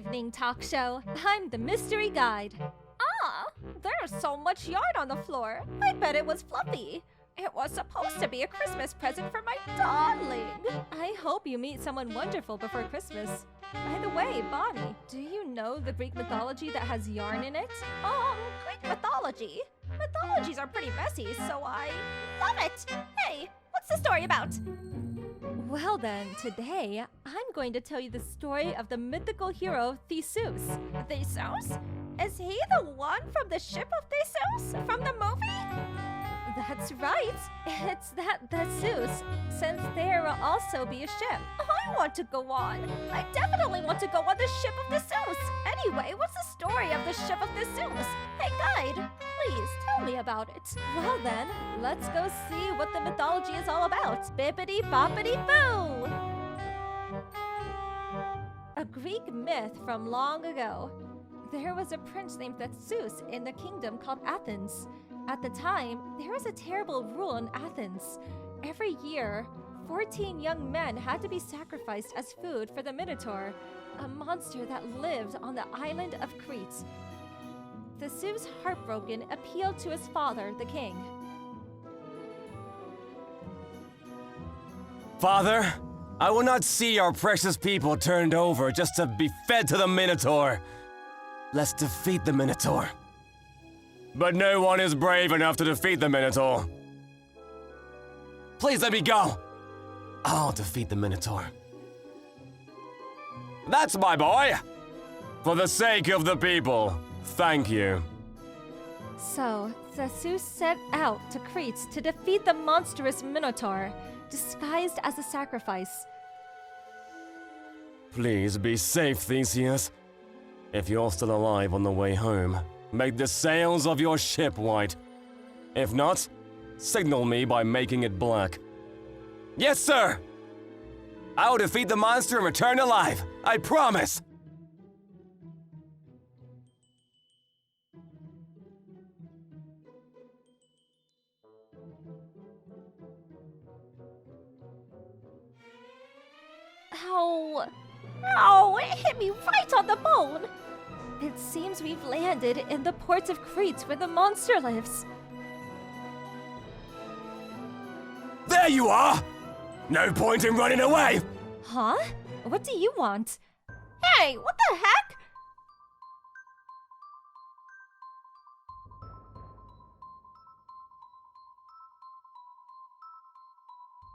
evening talk show. I'm the mystery guide. Ah, there's so much yarn on the floor. I bet it was fluffy. It was supposed to be a Christmas present for my darling. I hope you meet someone wonderful before Christmas. By the way, Bonnie, do you know the Greek mythology that has yarn in it? Greek mythology? Mythologies are pretty messy, so I love it. Hey, what's the story about? Well then, today, I'm going to tell you the story of the mythical hero Theseus. Theseus? Is he the one from the ship of Theseus? From the movie? That's right. It's that Theseus, since there will also be a ship. I want to go on. I definitely want to go on the ship of Theseus. Anyway, what's the story of the ship of Theseus? Hey guide, please tell me about it. Well then, let's go see what the mythology is all about. Bippity boppity boo! A Greek myth from long ago. There was a prince named Theseus in the kingdom called Athens. At the time, there was a terrible rule in Athens. Every year, 14 young men had to be sacrificed as food for the Minotaur, a monster that lived on the island of Crete. Theseus, heartbroken, appealed to his father, the king. Father, I will not see our precious people turned over just to be fed to the Minotaur. Let's defeat the Minotaur. But no one is brave enough to defeat the Minotaur. Please let me go. I'll defeat the Minotaur. That's my boy. For the sake of the people, thank you. So, Theseus set out to Crete to defeat the monstrous Minotaur, disguised as a sacrifice. Please be safe, Theseus. If you're still alive on the way home, make the sails of your ship white. If not, signal me by making it black. Yes, sir! I will defeat the monster and return alive. I promise! Ow! Ow! It hit me right on the bone! It seems we've landed in the port of Crete where the monster lives. There you are! No point in running away! Huh? What do you want? Hey, what the heck?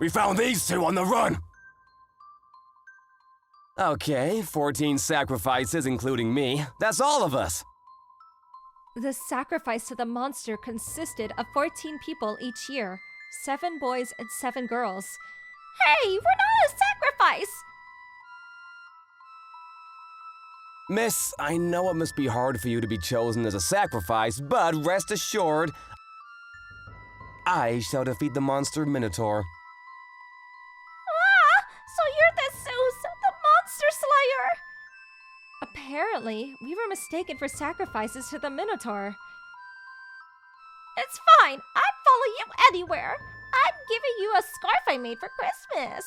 We found these two on the run! Okay, 14 sacrifices including me. That's all of us! The sacrifice to the monster consisted of 14 people each year, 7 boys and 7 girls. Hey, we're not a sacrifice! Miss, I know it must be hard for you to be chosen as a sacrifice, but rest assured, I shall defeat the monster Minotaur. Ah! So you're Theseus, the monster slayer! Apparently, we were mistaken for sacrifices to the Minotaur. It's fine, I'd follow you anywhere. I'm giving you a scarf I made for Christmas.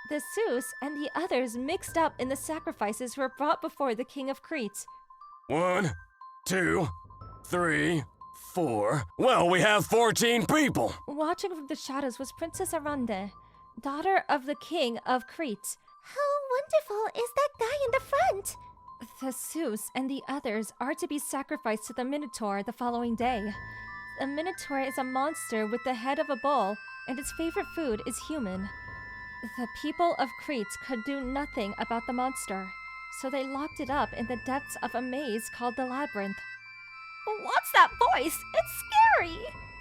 Theseus and the others mixed up in the sacrifices were brought before the king of Crete. 1, 2, 3, 4. Well, we have 14 people. Watching from the shadows was Princess Arande, daughter of the king of Crete. How wonderful is that guy in the front? Theseus and the others are to be sacrificed to the Minotaur the following day. The Minotaur is a monster with the head of a bull, and its favorite food is human. The people of Crete could do nothing about the monster, so they locked it up in the depths of a maze called the Labyrinth. What's that voice? It's scary!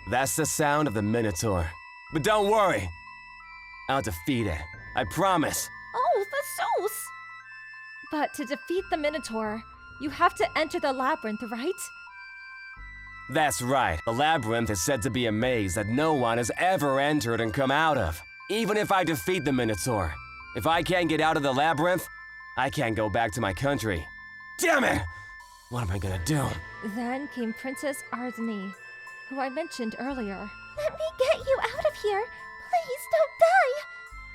That's the sound of the Minotaur. But don't worry. I'll defeat it. I promise. Oh, Theseus! But to defeat the Minotaur, you have to enter the Labyrinth, right? That's right. The Labyrinth is said to be a maze that no one has ever entered and come out of. Even if I defeat the Minotaur, if I can't get out of the Labyrinth, I can't go back to my country. Damn it! What am I gonna do? Then came Princess Ardni, who I mentioned earlier. Let me get you out of here! Please don't die!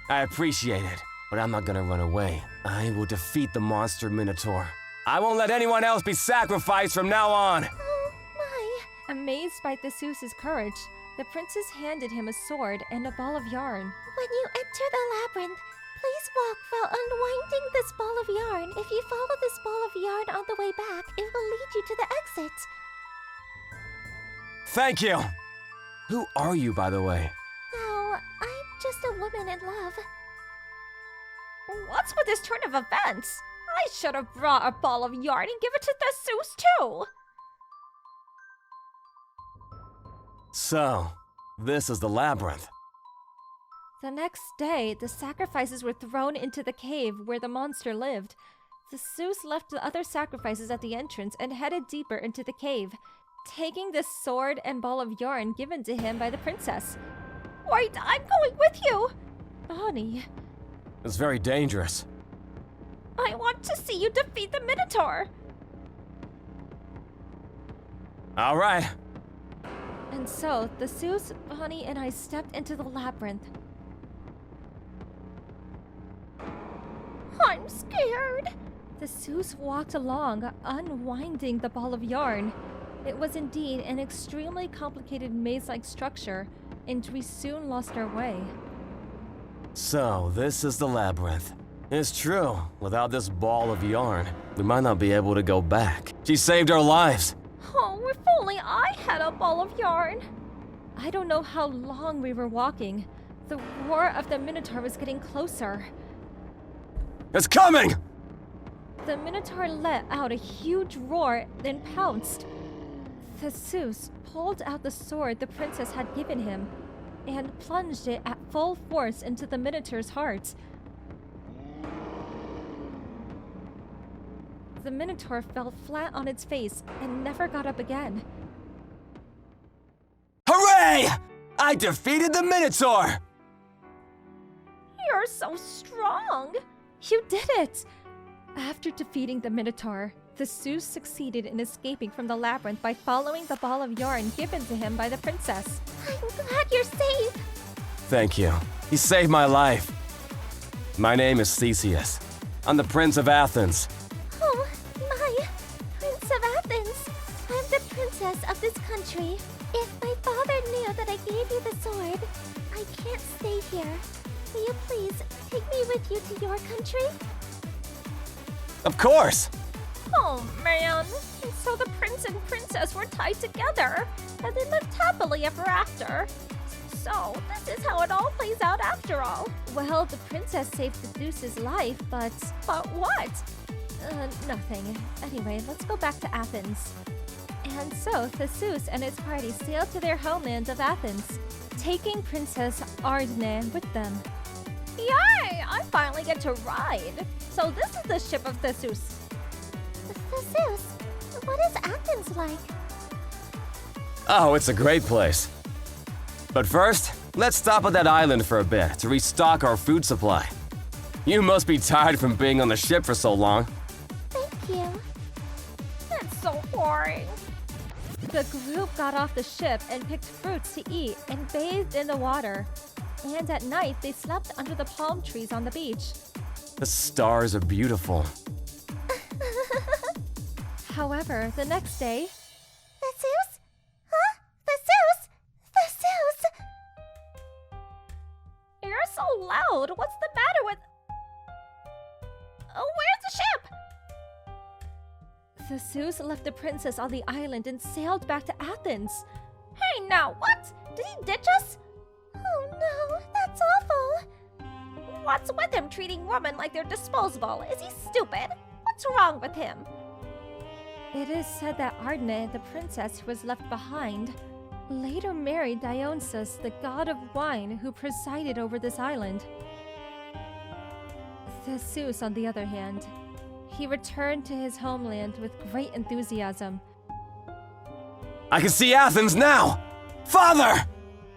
I appreciate it, but I'm not gonna run away. I will defeat the monster Minotaur. I won't let anyone else be sacrificed from now on. Oh, my. Amazed by Theseus' courage, the princess handed him a sword and a ball of yarn. When you enter the labyrinth, please walk while unwinding this ball of yarn. If you follow this ball of yarn on the way back, it will lead you to the exit. Thank you! Who are you, by the way? Oh, I'm just a woman in love. What's with this turn of events? I should have brought a ball of yarn and give it to Theseus too! So, this is the labyrinth. The next day, the sacrifices were thrown into the cave where the monster lived. Theseus left the other sacrifices at the entrance and headed deeper into the cave, taking the sword and ball of yarn given to him by the princess. Wait, I'm going with you! Bonnie, It's very dangerous. I want to see you defeat the Minotaur! All right. And so, Theseus, Bonnie, and I stepped into the labyrinth. I'm scared! Theseus walked along, unwinding the ball of yarn. It was indeed an extremely complicated maze-like structure, and we soon lost our way. So, this is the labyrinth. It's true, without this ball of yarn, we might not be able to go back. She saved our lives. Oh, if only I had a ball of yarn! I don't know how long we were walking. The roar of the Minotaur was getting closer. It's coming! The Minotaur let out a huge roar, then pounced. Theseus pulled out the sword the princess had given him and plunged it at full force into the Minotaur's heart. The Minotaur fell flat on its face and never got up again. Hooray! I defeated the Minotaur! You're so strong! You did it! After defeating the Minotaur, Theseus succeeded in escaping from the labyrinth by following the ball of yarn given to him by the princess. I'm glad you're safe. Thank you. You saved my life. My name is Theseus. I'm the Prince of Athens. Oh, my Prince of Athens. I'm the princess of this country. If my father knew that I gave you the sword, I can't stay here. Will you please take me with you to your country? Of course! Oh man! And so the prince and princess were tied together, and they lived happily ever after. So, this is how it all plays out after all. Well, the princess saved Theseus' life, but what? Nothing. Anyway, let's go back to Athens. And so, Theseus and his party sailed to their homeland of Athens, taking Princess Arne with them. Yay! I finally get to ride! So this is the ship of Theseus. Theseus, what is Athens like? Oh, it's a great place. But first, let's stop at that island for a bit to restock our food supply. You must be tired from being on the ship for so long. Thank you. That's so boring. The group got off the ship and picked fruits to eat and bathed in the water. And at night, they slept under the palm trees on the beach. The stars are beautiful. However, the next day... Theseus? Huh? Theseus? Theseus! You're so loud! What's the matter with... Oh, where's the ship? Theseus left the princess on the island and sailed back to Athens. Hey now, what? Did he ditch us? Oh no, that's awful. What's with him treating women like they're disposable? Is he stupid? What's wrong with him? It is said that Arne, the princess who was left behind, later married Dionysus, the god of wine who presided over this island. Theseus, on the other hand, he returned to his homeland with great enthusiasm. I can see Athens now! Father!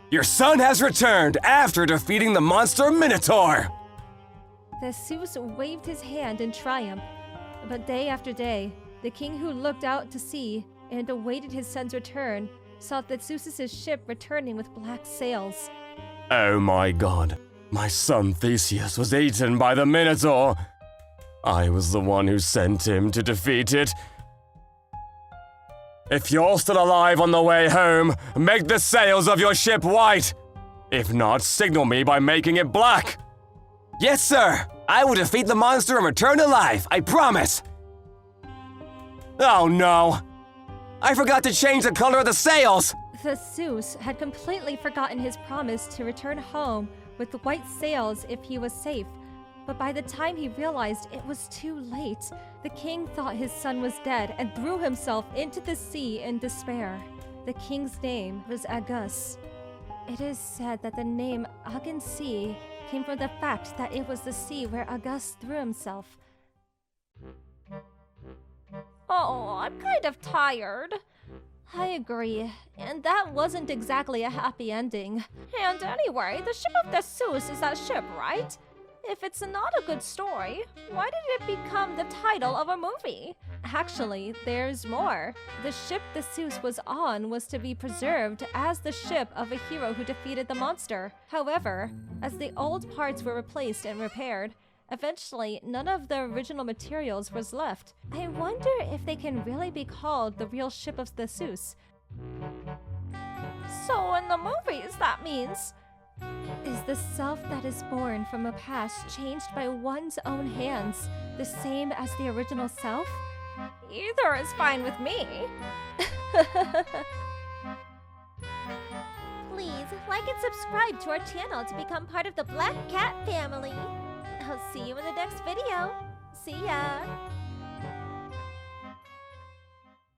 Your son has returned after defeating the monster Minotaur! Theseus waved his hand in triumph, but day after day, the king who looked out to sea and awaited his son's return saw Theseus' ship returning with black sails. Oh my god. My son Theseus was eaten by the Minotaur. I was the one who sent him to defeat it. If you're still alive on the way home, make the sails of your ship white. If not, signal me by making it black. Yes, sir. I will defeat the monster and return to life, I promise. Oh no! I forgot to change the color of the sails. Theseus had completely forgotten his promise to return home with the white sails if he was safe. But by the time he realized it was too late, the king thought his son was dead and threw himself into the sea in despair. The king's name was Agus. It is said that the name Aegean Sea came from the fact that it was the sea where Agus threw himself. Oh, I'm kind of tired. I agree, and that wasn't exactly a happy ending. And anyway, the ship of Theseus is that ship, right? If it's not a good story, why did it become the title of a movie? Actually, there's more. The ship Theseus was on was to be preserved as the ship of a hero who defeated the monster. However, as the old parts were replaced and repaired, eventually none of the original materials was left. I wonder if they can really be called the real ship of Theseus. So in the movies, that means... Is the self that is born from a past changed by one's own hands the same as the original self? Either is fine with me. Please like and subscribe to our channel to become part of the Black Cat family. I'll see you in the next video. See ya!